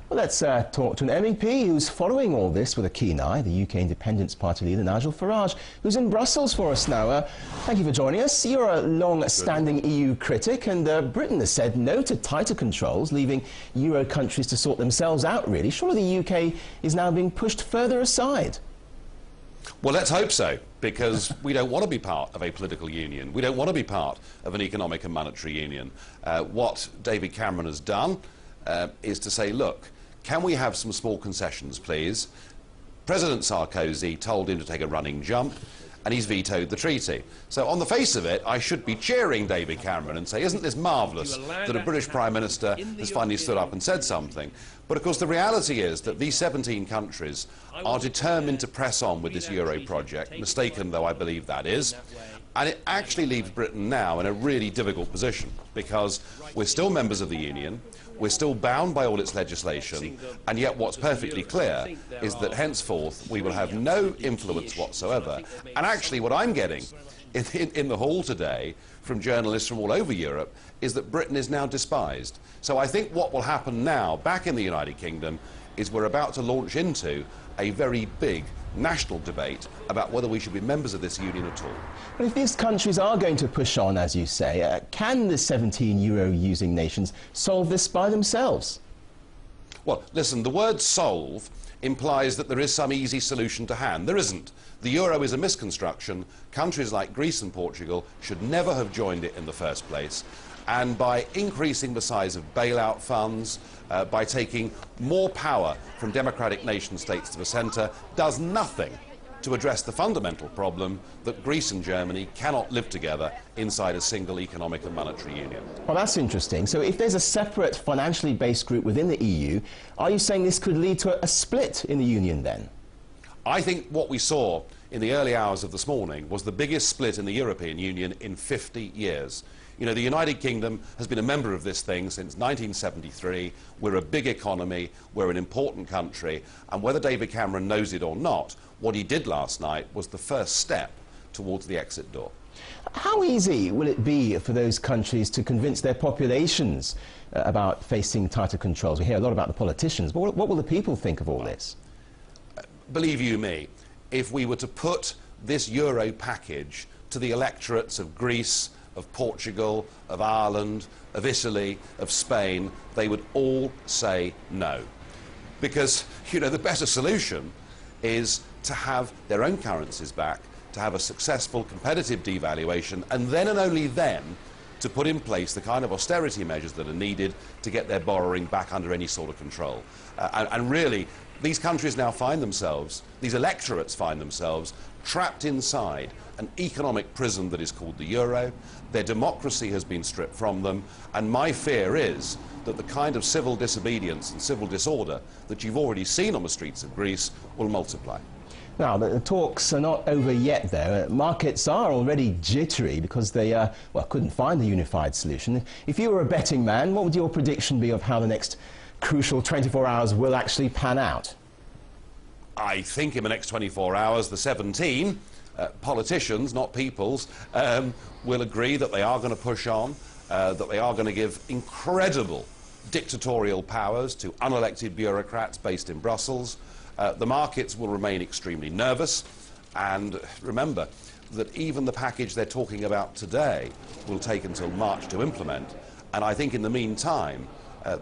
Well, let's talk to an MEP who's following all this with a keen eye, the UK Independence Party leader Nigel Farage, who's in Brussels for us now. Thank you for joining us. You're a long-standing EU critic, and Britain has said no to tighter controls, leaving Euro countries to sort themselves out, really. Surely the UK is now being pushed further aside. Well, let's hope so, because we don't want to be part of a political union. We don't want to be part of an economic and monetary union. What David Cameron has done is to say, look, can we have some small concessions, please? President Sarkozy told him to take a running jump, and he's vetoed the treaty. So on the face of it, I should be cheering David Cameron and say, isn't this marvellous that a British Prime Minister has finally stood up and said something? But of course the reality is that these 17 countries are determined to press on with this Euro project, mistaken though I believe that is. And it actually leaves Britain now in a really difficult position, because we're still members of the Union, we're still bound by all its legislation, and yet what's perfectly clear is that henceforth we will have no influence whatsoever. And actually what I'm getting in the hall today from journalists from all over Europe is that Britain is now despised. So I think what will happen now back in the United Kingdom is we're about to launch into a very big national debate about whether we should be members of this union at all. But if these countries are going to push on, as you say, can the 17 euro-using nations solve this by themselves? Well, listen, the word solve implies that there is some easy solution to hand. There isn't. The euro is a misconstruction. Countries like Greece and Portugal should never have joined it in the first place. And by increasing the size of bailout funds, by taking more power from democratic nation-states to the centre, does nothing to address the fundamental problem that Greece and Germany cannot live together inside a single economic and monetary union. Well, that's interesting. So if there's a separate financially based group within the EU, are you saying this could lead to a split in the union then? I think what we saw in the early hours of this morning was the biggest split in the European Union in 50 years. You know, the United Kingdom has been a member of this thing since 1973. We're a big economy, we're an important country, and whether David Cameron knows it or not, what he did last night was the first step towards the exit door. How easy will it be for those countries to convince their populations about facing tighter controls? We hear a lot about the politicians, but what will the people think of all this? Believe you me, if we were to put this Euro package to the electorates of Greece, of Portugal, of Ireland, of Italy, of Spain, they would all say no. Because, you know, the better solution is to have their own currencies back, to have a successful competitive devaluation, and then and only then to put in place the kind of austerity measures that are needed to get their borrowing back under any sort of control. And really, these countries now find themselves, these electorates find themselves trapped inside an economic prison that is called the euro. Their democracy has been stripped from them, and my fear is that the kind of civil disobedience and civil disorder that you've already seen on the streets of Greece will multiply. Now, the talks are not over yet, though. Markets are already jittery because they couldn't find a unified solution. If you were a betting man, what would your prediction be of how the next crucial 24 hours will actually pan out? I think in the next 24 hours, the 17 politicians, not peoples, will agree that they are going to push on, that they are going to give incredible dictatorial powers to unelected bureaucrats based in Brussels. The markets will remain extremely nervous, and remember that even the package they're talking about today will take until March to implement, and I think in the meantime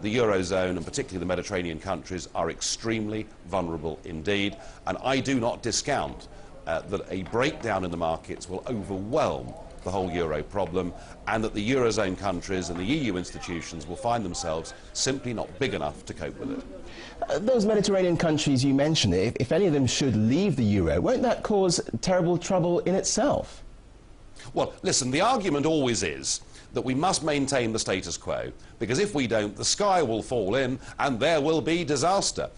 the Eurozone and particularly the Mediterranean countries are extremely vulnerable indeed, and I do not discount that a breakdown in the markets will overwhelm the whole euro problem, and that the Eurozone countries and the EU institutions will find themselves simply not big enough to cope with it. Those Mediterranean countries you mentioned, if any of them should leave the euro, won't that cause terrible trouble in itself? Well, listen, the argument always is that we must maintain the status quo, because if we don't, the sky will fall in and there will be disaster.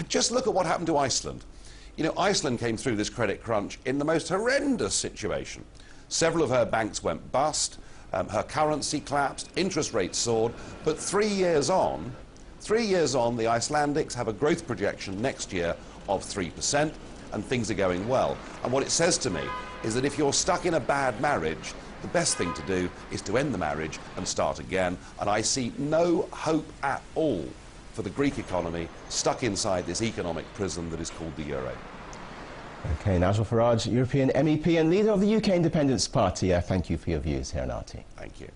Just look at what happened to Iceland. You know, Iceland came through this credit crunch in the most horrendous situation. Several of her banks went bust, her currency collapsed, interest rates soared, but 3 years on, the Icelandics have a growth projection next year of 3%, and things are going well. And what it says to me is that if you're stuck in a bad marriage, the best thing to do is to end the marriage and start again, and I see no hope at all for the Greek economy stuck inside this economic prison that is called the euro. OK, Nigel Farage, European MEP and leader of the UK Independence Party. Thank you for your views here on RT. Thank you.